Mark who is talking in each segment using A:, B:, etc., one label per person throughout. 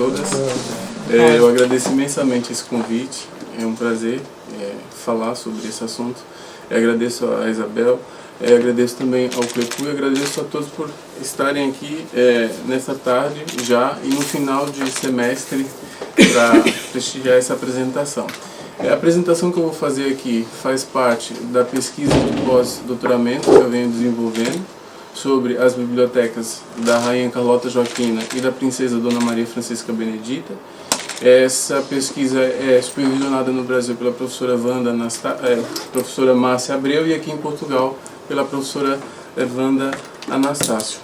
A: todas. Eu agradeço imensamente esse convite, é um prazer falar sobre esse assunto. Eu agradeço a Isabel, agradeço também ao Clepu e agradeço a todos por estarem aqui nessa tarde já e no final de semestre para prestigiar essa apresentação. A apresentação que eu vou fazer aqui faz parte da pesquisa de pós-doutoramento que eu venho desenvolvendo sobre as bibliotecas da Rainha Carlota Joaquina e da Princesa Dona Maria Francisca Benedita. Essa pesquisa é supervisionada no Brasil pela professora professora Márcia Abreu e aqui em Portugal pela professora Wanda Anastácio.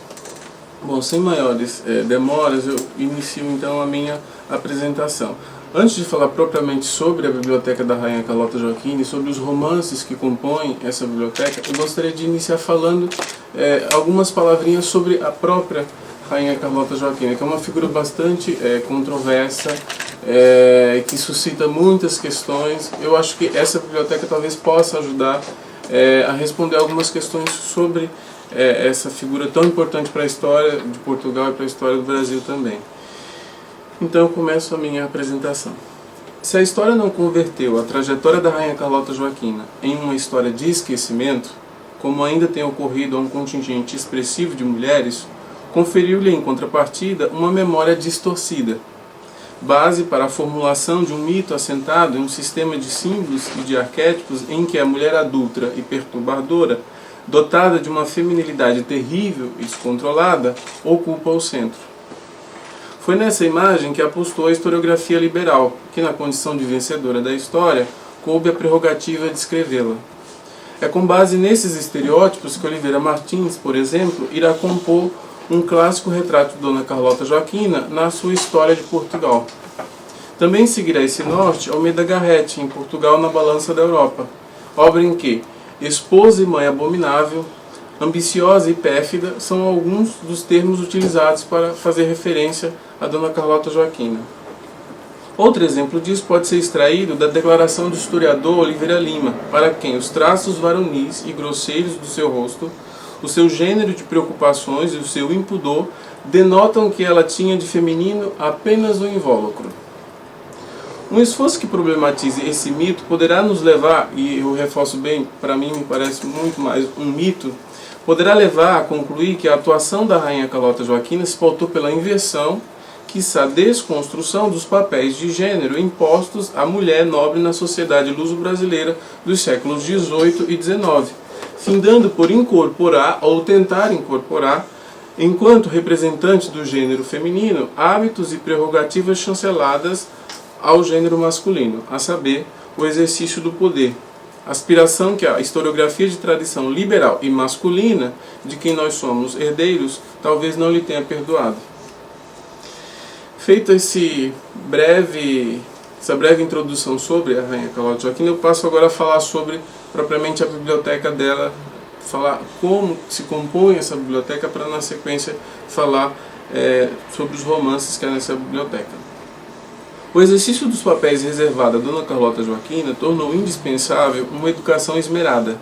A: Bom, sem maiores demoras, eu inicio então a minha apresentação. Antes de falar propriamente sobre a Biblioteca da Rainha Carlota Joaquina e sobre os romances que compõem essa biblioteca, eu gostaria de iniciar falando algumas palavrinhas sobre a própria Rainha Carlota Joaquina, que é uma figura bastante controversa, que suscita muitas questões. Eu acho que essa biblioteca talvez possa ajudar a responder algumas questões sobre essa figura tão importante para a história de Portugal e para a história do Brasil também. Então eu começo a minha apresentação. Se a história não converteu a trajetória da Rainha Carlota Joaquina em uma história de esquecimento, como ainda tem ocorrido a um contingente expressivo de mulheres, conferiu-lhe em contrapartida uma memória distorcida, base para a formulação de um mito assentado em um sistema de símbolos e de arquétipos em que a mulher adúltera e perturbadora, dotada de uma feminilidade terrível e descontrolada, ocupa o centro. Foi nessa imagem que apostou a historiografia liberal, que na condição de vencedora da história, coube a prerrogativa de escrevê-la. É com base nesses estereótipos que Oliveira Martins, por exemplo, irá compor um clássico retrato de Dona Carlota Joaquina na sua História de Portugal. Também seguirá esse norte Almeida Garrett, em Portugal na Balança da Europa, obra em que esposa e mãe abominável, ambiciosa e pérfida são alguns dos termos utilizados para fazer referência a Dona Carlota Joaquina. Outro exemplo disso pode ser extraído da declaração do historiador Oliveira Lima, para quem os traços varonis e grosseiros do seu rosto, o seu gênero de preocupações e o seu impudor denotam que ela tinha de feminino apenas um invólucro. Um esforço que problematize esse mito poderá nos levar, e eu reforço bem, para mim me parece muito mais um mito, poderá levar a concluir que a atuação da Rainha Carlota Joaquina se pautou pela inversão, quiçá desconstrução dos papéis de gênero impostos à mulher nobre na sociedade luso-brasileira dos séculos XVIII e XIX, findando por incorporar ou tentar incorporar, enquanto representante do gênero feminino, hábitos e prerrogativas chanceladas ao gênero masculino, a saber, o exercício do poder. Aspiração que a historiografia de tradição liberal e masculina, de quem nós somos herdeiros, talvez não lhe tenha perdoado. Feita essa breve introdução sobre a Rainha Carlota Joaquina, eu passo agora a falar sobre propriamente a biblioteca dela, falar como se compõe essa biblioteca, para na sequência falar sobre os romances que há nessa biblioteca. O exercício dos papéis reservado a Dona Carlota Joaquina tornou indispensável uma educação esmerada,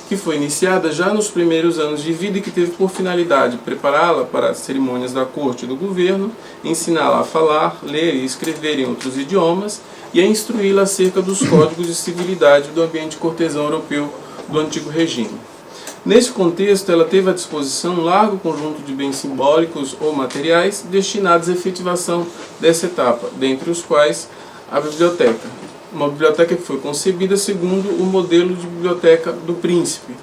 A: que foi iniciada já nos primeiros anos de vida e que teve por finalidade prepará-la para as cerimônias da corte e do governo, ensiná-la a falar, ler e escrever em outros idiomas e a instruí-la acerca dos códigos de civilidade do ambiente cortesão europeu do antigo regime. Nesse contexto, ela teve à disposição um largo conjunto de bens simbólicos ou materiais destinados à efetivação dessa etapa, dentre os quais a biblioteca. Uma biblioteca que foi concebida segundo o modelo de biblioteca do príncipe,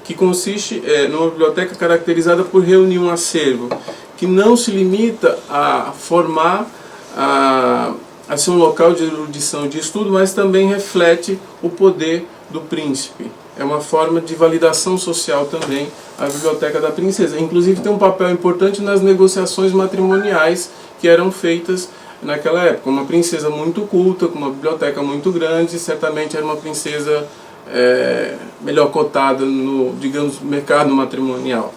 A: que consiste numa biblioteca caracterizada por reunir um acervo que não se limita a formar, a ser um local de erudição e de estudo, mas também reflete o poder do príncipe. É uma forma de validação social também, a biblioteca da princesa. Inclusive tem um papel importante nas negociações matrimoniais que eram feitas naquela época. Uma princesa muito culta, com uma biblioteca muito grande, certamente era uma princesa melhor cotada no, digamos, mercado matrimonial.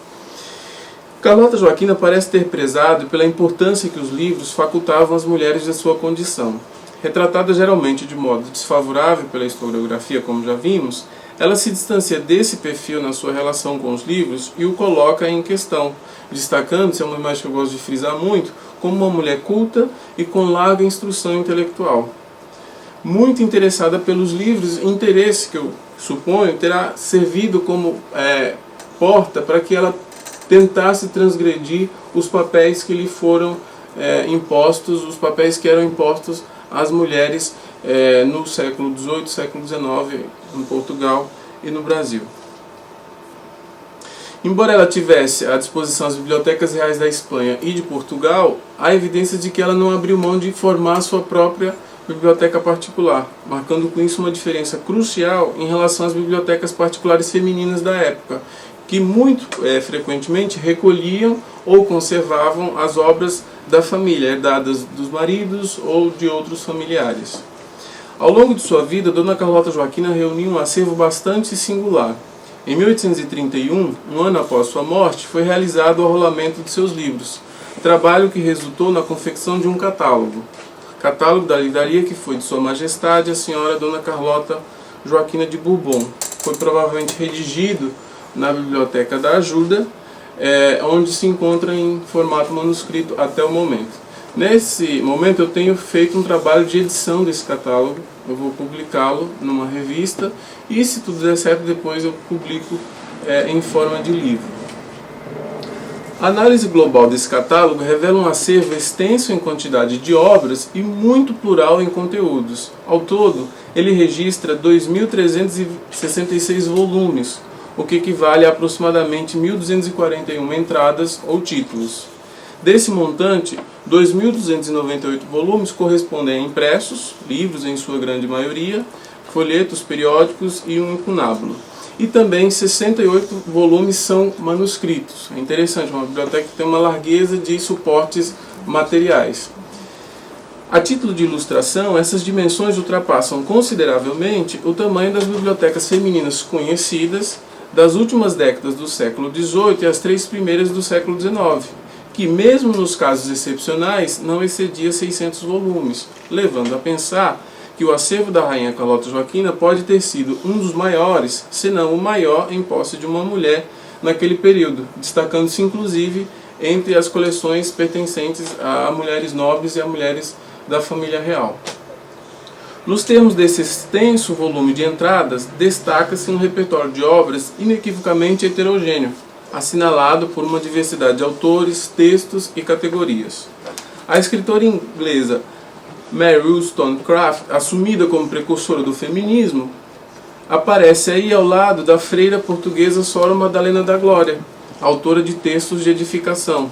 A: Carlota Joaquina parece ter prezado pela importância que os livros facultavam às mulheres de sua condição. Retratada geralmente de modo desfavorável pela historiografia, como já vimos, ela se distancia desse perfil na sua relação com os livros e o coloca em questão, destacando-se, é uma imagem que eu gosto de frisar muito, como uma mulher culta e com larga instrução intelectual. Muito interessada pelos livros, interesse que eu suponho terá servido como porta para que ela tentasse transgredir os papéis que lhe foram impostos, os papéis que eram impostos às mulheres no século XVIII, século XIX, em Portugal e no Brasil. Embora ela tivesse à disposição as bibliotecas reais da Espanha e de Portugal, há evidências de que ela não abriu mão de formar sua própria biblioteca particular, marcando com isso uma diferença crucial em relação às bibliotecas particulares femininas da época, que muito frequentemente recolhiam ou conservavam as obras da família, herdadas dos maridos ou de outros familiares. Ao longo de sua vida, Dona Carlota Joaquina reuniu um acervo bastante singular. Em 1831, um ano após sua morte, foi realizado o arrolamento de seus livros, trabalho que resultou na confecção de um catálogo da livraria que foi de Sua Majestade a Senhora Dona Carlota Joaquina de Bourbon. Foi provavelmente redigido na Biblioteca da Ajuda, onde se encontra em formato manuscrito até o momento. Nesse momento eu tenho feito um trabalho de edição desse catálogo, eu vou publicá-lo numa revista e, se tudo der certo, depois eu publico em forma de livro. A análise global desse catálogo revela um acervo extenso em quantidade de obras e muito plural em conteúdos. Ao todo, ele registra 2.366 volumes, o que equivale a aproximadamente 1.241 entradas ou títulos. Desse montante, 2.298 volumes correspondem a impressos, livros em sua grande maioria, folhetos, periódicos e um incunábulo. E também 68 volumes são manuscritos. É interessante, uma biblioteca que tem uma largueza de suportes materiais. A título de ilustração, essas dimensões ultrapassam consideravelmente o tamanho das bibliotecas femininas conhecidas das últimas décadas do século XVIII e as 3 primeiras do século XIX, que mesmo nos casos excepcionais não excedia 600 volumes, levando a pensar que o acervo da Rainha Carlota Joaquina pode ter sido um dos maiores, se não o maior, em posse de uma mulher naquele período, destacando-se inclusive entre as coleções pertencentes a mulheres nobres e a mulheres da família real. Nos termos desse extenso volume de entradas, destaca-se um repertório de obras inequivocamente heterogêneo, assinalado por uma diversidade de autores, textos e categorias. A escritora inglesa Mary Wollstonecraft, assumida como precursora do feminismo, aparece aí ao lado da freira portuguesa Sora Madalena da Glória, autora de textos de edificação.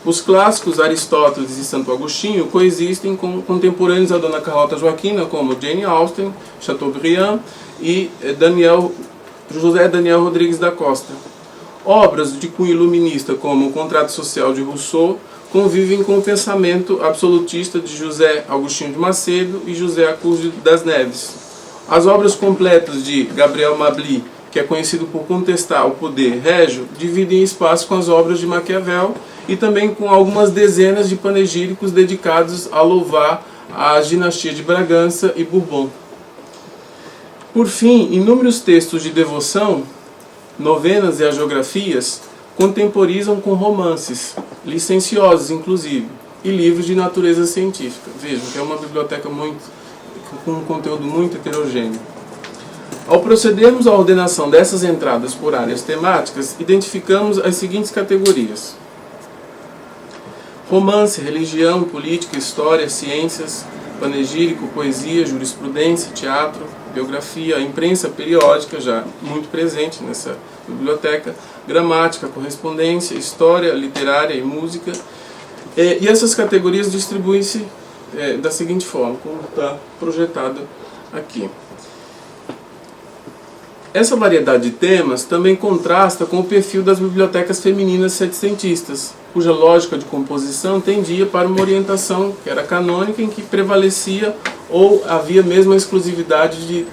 A: Os clássicos Aristóteles e Santo Agostinho coexistem com contemporâneos da Dona Carlota Joaquina, como Jane Austen, Chateaubriand e José Daniel Rodrigues da Costa. Obras de cunho iluminista, como O Contrato Social de Rousseau, convivem com o pensamento absolutista de José Agostinho de Macedo e José Acúcio das Neves. As obras completas de Gabriel Mably, que é conhecido por contestar o poder régio, dividem espaço com as obras de Maquiavel e também com algumas dezenas de panegíricos dedicados a louvar as dinastias de Bragança e Bourbon. Por fim, inúmeros textos de devoção, novenas e agiografias contemporizam com romances, licenciosos inclusive, e livros de natureza científica. Vejam que é uma biblioteca com um conteúdo muito heterogêneo. Ao procedermos à ordenação dessas entradas por áreas temáticas, identificamos as seguintes categorias: romance, religião, política, história, ciências, panegírico, poesia, jurisprudência, teatro, biografia, imprensa periódica, já muito presente nessa biblioteca, gramática, correspondência, história literária e música. E essas categorias distribuem-se da seguinte forma, como está projetado aqui. Essa variedade de temas também contrasta com o perfil das bibliotecas femininas setecentistas, cuja lógica de composição tendia para uma orientação que era canônica, em que prevalecia ou havia mesmo a exclusividade de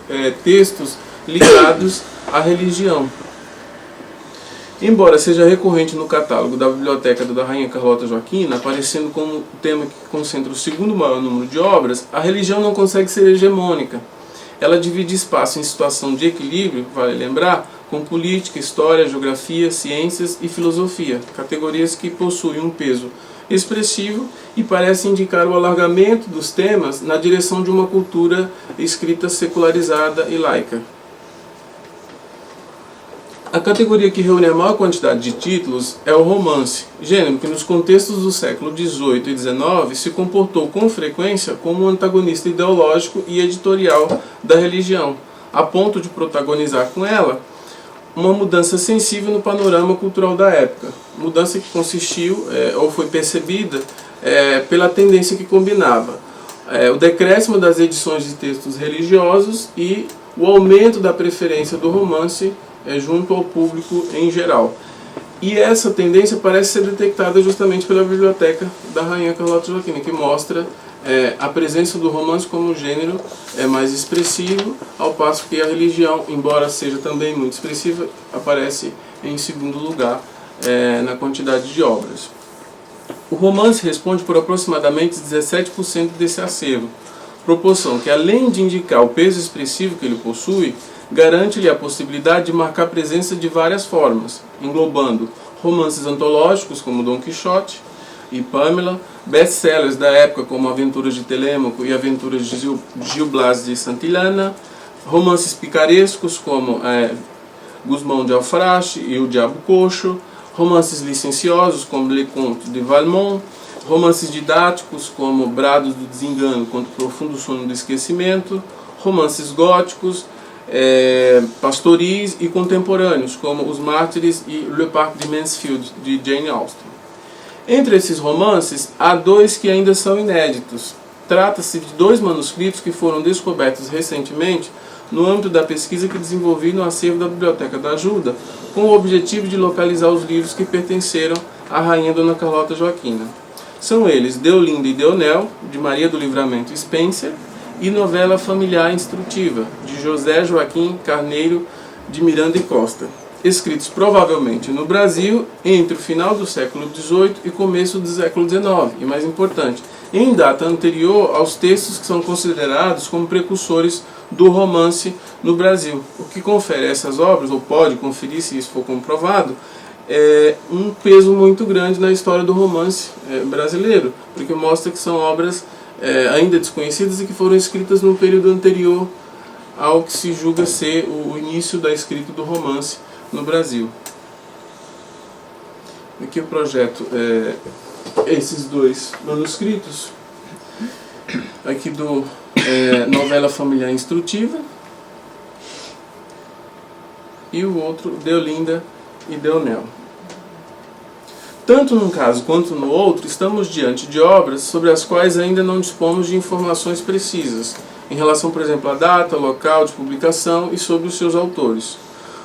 A: textos ligados à religião. Embora seja recorrente no catálogo da Biblioteca da Rainha Carlota Joaquina, aparecendo como tema que concentra o segundo maior número de obras, a religião não consegue ser hegemônica. Ela divide espaço em situação de equilíbrio, vale lembrar, com política, história, geografia, ciências e filosofia, categorias que possuem um peso expressivo e parece indicar o alargamento dos temas na direção de uma cultura escrita secularizada e laica. A categoria que reúne a maior quantidade de títulos é o romance, gênero que nos contextos do século XVIII e XIX se comportou com frequência como um antagonista ideológico e editorial da religião, a ponto de protagonizar com ela uma mudança sensível no panorama cultural da época, mudança que consistiu ou foi percebida pela tendência que combinava o decréscimo das edições de textos religiosos e o aumento da preferência do romance junto ao público em geral. E essa tendência parece ser detectada justamente pela biblioteca da Rainha Carlota Joaquina, que mostra a presença do romance como gênero mais expressivo, ao passo que a religião, embora seja também muito expressiva, aparece em segundo lugar na quantidade de obras. O romance responde por aproximadamente 17% desse acervo, proporção que, além de indicar o peso expressivo que ele possui, garante-lhe a possibilidade de marcar a presença de várias formas, englobando romances antológicos como Dom Quixote e Pamela, best-sellers da época como Aventuras de Telêmaco e Aventuras de Gil Blas de Santillana, romances picarescos como Gusmão de Alfarache e O Diabo Coxo, romances licenciosos como Le Conte de Valmont, romances didáticos como Brados do Desengano contra o Profundo Sono do Esquecimento, romances góticos, pastoris e contemporâneos, como Os Mártires e Le Parc de Mansfield, de Jane Austen. Entre esses romances, há dois que ainda são inéditos. Trata-se de dois manuscritos que foram descobertos recentemente no âmbito da pesquisa que desenvolvi no acervo da Biblioteca da Ajuda, com o objetivo de localizar os livros que pertenceram à Rainha Dona Carlota Joaquina. São eles Deolinda e Deonel, de Maria do Livramento Spencer, e Novela Familiar Instrutiva, de José Joaquim Carneiro de Miranda e Costa, escritos provavelmente no Brasil entre o final do século XVIII e começo do século XIX, e mais importante, em data anterior aos textos que são considerados como precursores do romance no Brasil, o que confere a essas obras, ou pode conferir se isso for comprovado, um peso muito grande na história do romance brasileiro, porque mostra que são obras ainda desconhecidas e que foram escritas no período anterior ao que se julga ser o início da escrita do romance no Brasil. Aqui o projeto esses dois manuscritos, aqui do Novela Familiar Instrutiva e o outro Deolinda e Deonel. Tanto num caso quanto no outro, estamos diante de obras sobre as quais ainda não dispomos de informações precisas, em relação, por exemplo, à data, local de publicação e sobre os seus autores.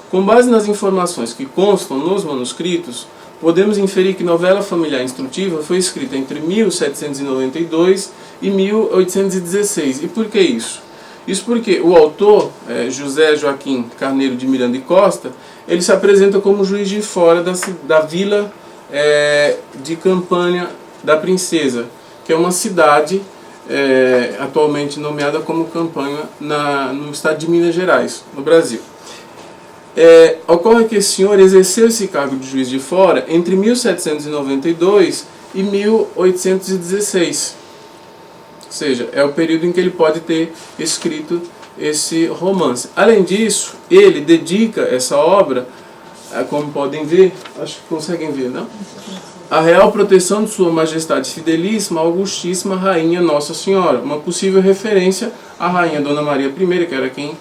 A: Com base nas informações que constam nos manuscritos, podemos inferir que Novela Familiar Instrutiva foi escrita entre 1792 e 1816. E por que isso? Isso porque o autor, José Joaquim Carneiro de Miranda e Costa, ele se apresenta como juiz de fora da vila de Campanha da Princesa, que é uma cidade atualmente nomeada como Campanha no estado de Minas Gerais, no Brasil. Ocorre que esse senhor exerceu esse cargo de juiz de fora entre 1792 e 1816, ou seja, é o período em que ele pode ter escrito esse romance. Além disso, ele dedica essa obra, como podem ver, acho que conseguem ver, não? A real proteção de Sua Majestade Fidelíssima, Augustíssima Rainha Nossa Senhora, uma possível referência à Rainha Dona Maria I, que era quem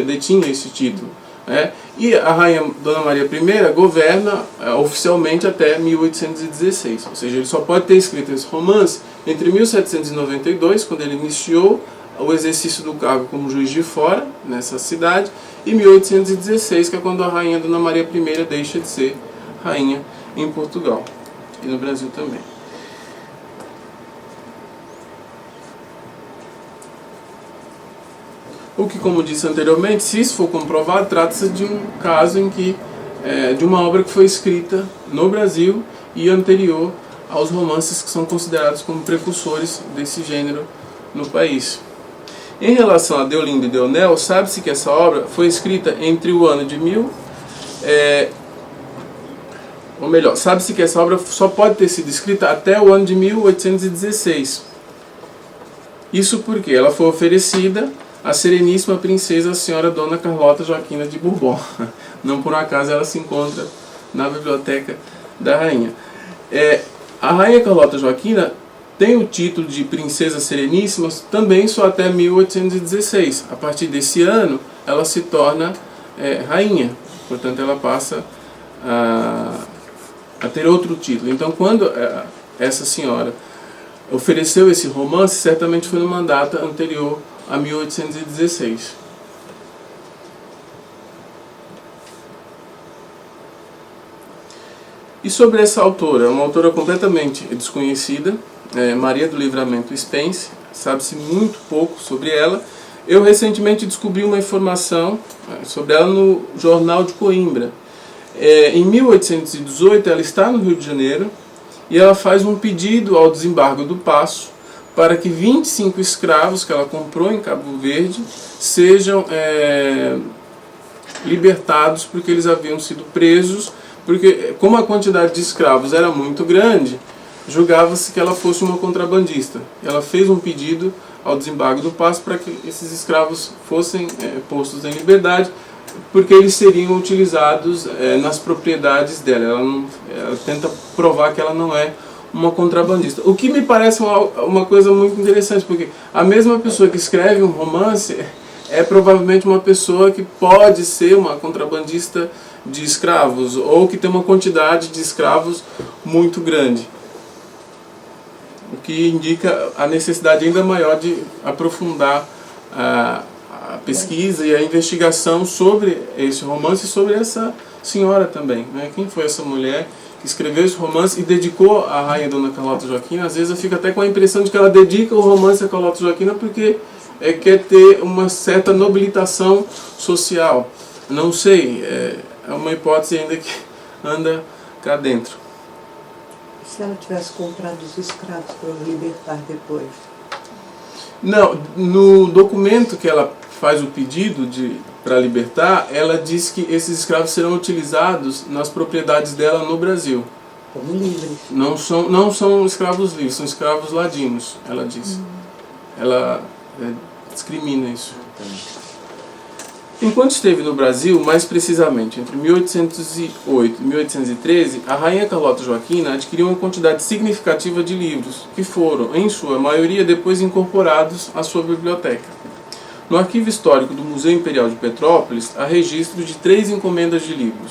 A: detinha esse título. E a Rainha Dona Maria I governa oficialmente até 1816, ou seja, ele só pode ter escrito esse romance entre 1792, quando ele iniciou o exercício do cargo como juiz de fora nessa cidade, e 1816, que é quando a Rainha Dona Maria I deixa de ser rainha em Portugal e no Brasil também. O que, como disse anteriormente, se isso for comprovado, trata-se de um caso em que de uma obra que foi escrita no Brasil e anterior aos romances que são considerados como precursores desse gênero no país. Em relação a Deolinda e Deonel, sabe-se que essa obra foi escrita entre o ano de ou melhor, sabe-se que essa obra só pode ter sido escrita até o ano de 1816. Isso porque ela foi oferecida à Sereníssima Princesa, a Senhora Dona Carlota Joaquina de Bourbon. Não por um acaso ela se encontra na biblioteca da rainha. A Rainha Carlota Joaquina tem o título de Princesa Sereníssima também só até 1816. A partir desse ano, ela se torna rainha. Portanto, ela passa a ter outro título. Então, quando essa senhora ofereceu esse romance, certamente foi numa data anterior a 1816. E sobre essa autora, uma autora completamente desconhecida, Maria do Livramento Spence, sabe-se muito pouco sobre ela. Eu recentemente descobri uma informação sobre ela no Jornal de Coimbra. Em 1818 ela está no Rio de Janeiro e ela faz um pedido ao desembargo do Paço para que 25 escravos que ela comprou em Cabo Verde sejam libertados porque eles haviam sido presos, porque como a quantidade de escravos era muito grande, julgava-se que ela fosse uma contrabandista. Ela fez um pedido ao desembargo do Paço para que esses escravos fossem postos em liberdade, porque eles seriam utilizados nas propriedades dela. Ela tenta provar que ela não é uma contrabandista. O que me parece uma coisa muito interessante, porque a mesma pessoa que escreve um romance é provavelmente uma pessoa que pode ser uma contrabandista de escravos, ou que tem uma quantidade de escravos muito grande. O que indica a necessidade ainda maior de aprofundar a pesquisa e a investigação sobre esse romance e sobre essa senhora também. Quem foi essa mulher que escreveu esse romance e dedicou à Rainha Dona Carlota Joaquina? Às vezes eu fico até com a impressão de que ela dedica o romance a Carlota Joaquina porque quer ter uma certa nobilitação social. Não sei, é uma hipótese ainda que anda cá dentro.
B: Se ela tivesse comprado os escravos para libertar depois?
A: Não, no documento que ela faz o pedido para libertar, ela diz que esses escravos serão utilizados nas propriedades dela no Brasil.
B: Como livres?
A: Não são escravos livres, são escravos ladinos, ela diz. Ela discrimina isso. Enquanto esteve no Brasil, mais precisamente entre 1808 e 1813, a Rainha Carlota Joaquina adquiriu uma quantidade significativa de livros, que foram, em sua maioria, depois incorporados à sua biblioteca. No arquivo histórico do Museu Imperial de Petrópolis, há registro de 3 encomendas de livros.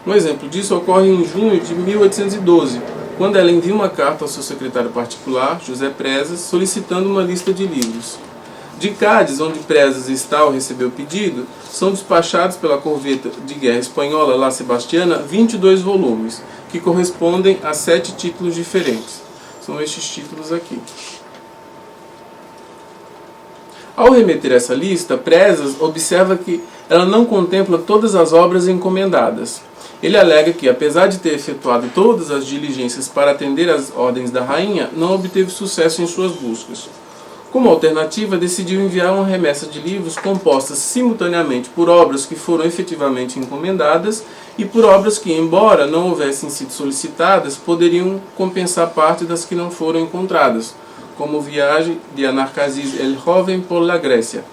A: Um exemplo disso ocorre em junho de 1812, quando ela envia uma carta ao seu secretário particular, José Presas, solicitando uma lista de livros. De Cádiz, onde Presas está ao receber o pedido, são despachados pela corveta de guerra espanhola La Sebastiana 22 volumes, que correspondem a 7 títulos diferentes. São estes títulos aqui. Ao remeter essa lista, Presas observa que ela não contempla todas as obras encomendadas. Ele alega que, apesar de ter efetuado todas as diligências para atender às ordens da rainha, não obteve sucesso em suas buscas. Como alternativa, decidiu enviar uma remessa de livros compostas simultaneamente por obras que foram efetivamente encomendadas e por obras que, embora não houvessem sido solicitadas, poderiam compensar parte das que não foram encontradas, como Viagem de Anarcasis el Joven por la Grécia.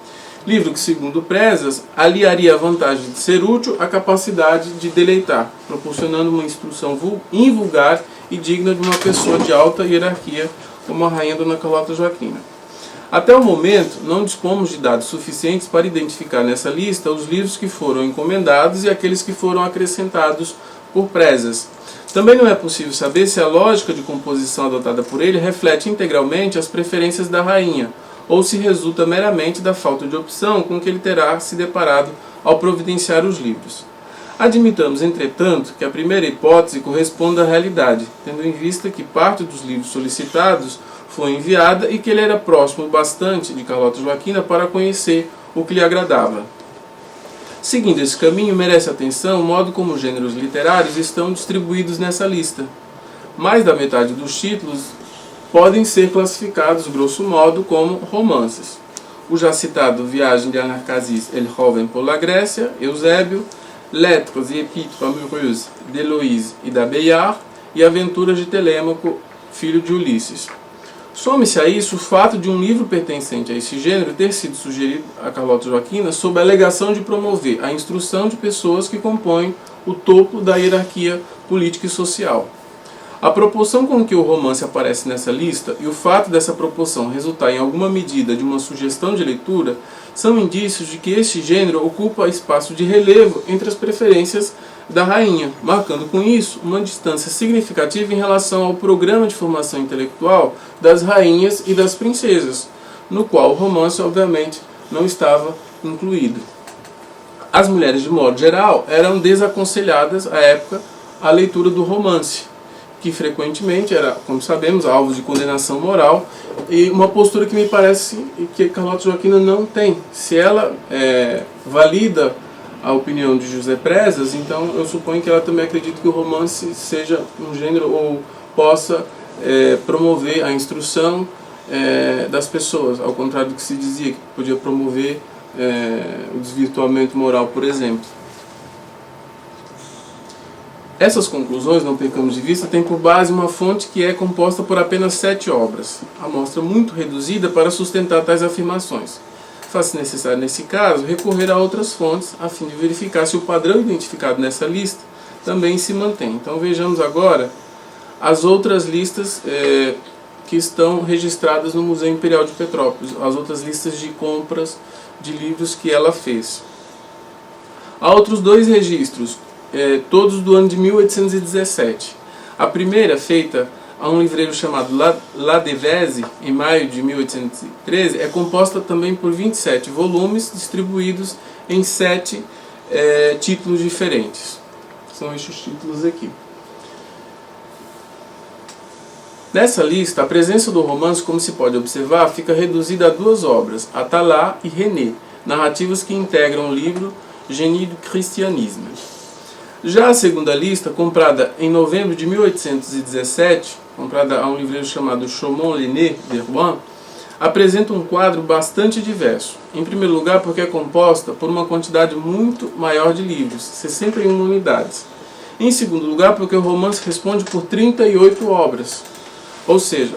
A: Livro que, segundo Presas, aliaria a vantagem de ser útil à capacidade de deleitar, proporcionando uma instrução invulgar e digna de uma pessoa de alta hierarquia como a Rainha Dona Carlota Joaquina. Até o momento, não dispomos de dados suficientes para identificar nessa lista os livros que foram encomendados e aqueles que foram acrescentados por Presas. Também não é possível saber se a lógica de composição adotada por ele reflete integralmente as preferências da rainha, ou se resulta meramente da falta de opção com que ele terá se deparado ao providenciar os livros. Admitamos, entretanto, que a primeira hipótese corresponde à realidade, tendo em vista que parte dos livros solicitados foi enviada e que ele era próximo bastante de Carlota Joaquina para conhecer o que lhe agradava. Seguindo esse caminho, merece atenção o modo como os gêneros literários estão distribuídos nessa lista. Mais da metade dos títulos podem ser classificados, grosso modo, como romances. O já citado Viagem de Anarcasis el Joven por la Grécia, Eusébio, Lettres e Épîtres Amoureuses d'Héloïse e d'Abélard e Aventuras de Telêmaco, filho de Ulisses. Some-se a isso o fato de um livro pertencente a esse gênero ter sido sugerido a Carlota Joaquina sob a alegação de promover a instrução de pessoas que compõem o topo da hierarquia política e social. A proporção com que o romance aparece nessa lista e o fato dessa proporção resultar em alguma medida de uma sugestão de leitura são indícios de que este gênero ocupa espaço de relevo entre as preferências da rainha, marcando com isso uma distância significativa em relação ao programa de formação intelectual das rainhas e das princesas, no qual o romance obviamente não estava incluído. As mulheres, de modo geral, eram desaconselhadas à época a leitura do romance, que frequentemente era, como sabemos, alvo de condenação moral, e uma postura que me parece que Carlota Joaquina não tem. Se ela valida a opinião de José Presas, então eu suponho que ela também acredita que o romance seja um gênero ou possa promover a instrução das pessoas, ao contrário do que se dizia que podia promover o desvirtuamento moral, por exemplo. Essas conclusões, não percamos de vista, têm por base uma fonte que é composta por apenas 7 obras, amostra muito reduzida para sustentar tais afirmações. Faz-se necessário, nesse caso, recorrer a outras fontes a fim de verificar se o padrão identificado nessa lista também se mantém. Então vejamos agora as outras listas que estão registradas no Museu Imperial de Petrópolis, as outras listas de compras de livros que ela fez. Há outros 2 registros, todos do ano de 1817. A primeira, feita a um livreiro chamado La Devèze, em maio de 1813, é composta também por 27 volumes distribuídos em 7 títulos diferentes. São estes títulos aqui. Nessa lista, a presença do romance, como se pode observar, fica reduzida a 2 obras, Atala e René, narrativas que integram o livro Génie du Christianisme. Já a segunda lista, comprada em novembro de 1817, comprada a um livreiro chamado Chaumont-Lenné de Rouen, apresenta um quadro bastante diverso. Em primeiro lugar, porque é composta por uma quantidade muito maior de livros, 61 unidades. Em segundo lugar, porque o romance responde por 38 obras, ou seja,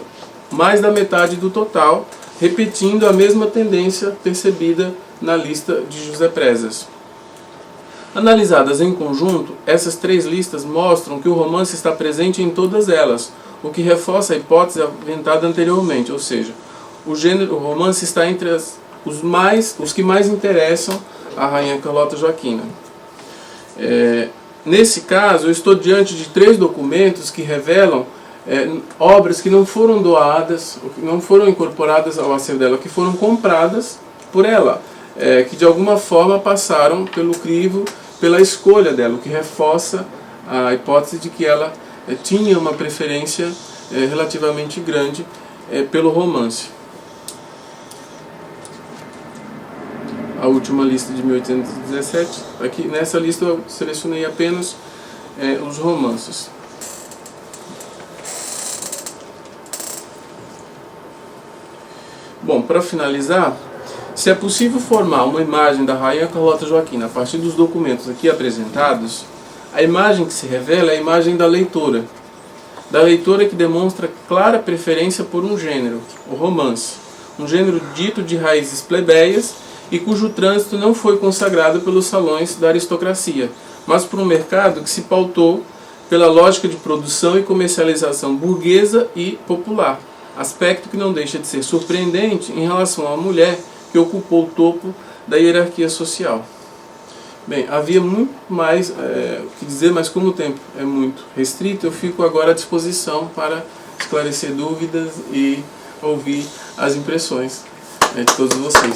A: mais da metade do total, repetindo a mesma tendência percebida na lista de José Presas. Analisadas em conjunto, essas 3 listas mostram que o romance está presente em todas elas, o que reforça a hipótese aventada anteriormente, ou seja, o romance está entre os que mais interessam a rainha Carlota Joaquina. Nesse caso, eu estou diante de 3 documentos que revelam obras que não foram doadas, que não foram incorporadas ao acervo dela, que foram compradas por ela, que de alguma forma passaram pelo crivo, pela escolha dela, o que reforça a hipótese de que ela tinha uma preferência relativamente grande pelo romance. A última lista de 1817, aqui nessa lista eu selecionei apenas os romances. Bom, para finalizar, se é possível formar uma imagem da rainha Carlota Joaquina a partir dos documentos aqui apresentados, a imagem que se revela é a imagem da leitora que demonstra clara preferência por um gênero, o romance, um gênero dito de raízes plebeias e cujo trânsito não foi consagrado pelos salões da aristocracia, mas por um mercado que se pautou pela lógica de produção e comercialização burguesa e popular, aspecto que não deixa de ser surpreendente em relação à mulher que ocupou o topo da hierarquia social. Bem, havia muito mais o que dizer, mas como o tempo é muito restrito, eu fico agora à disposição para esclarecer dúvidas e ouvir as impressões de todos vocês.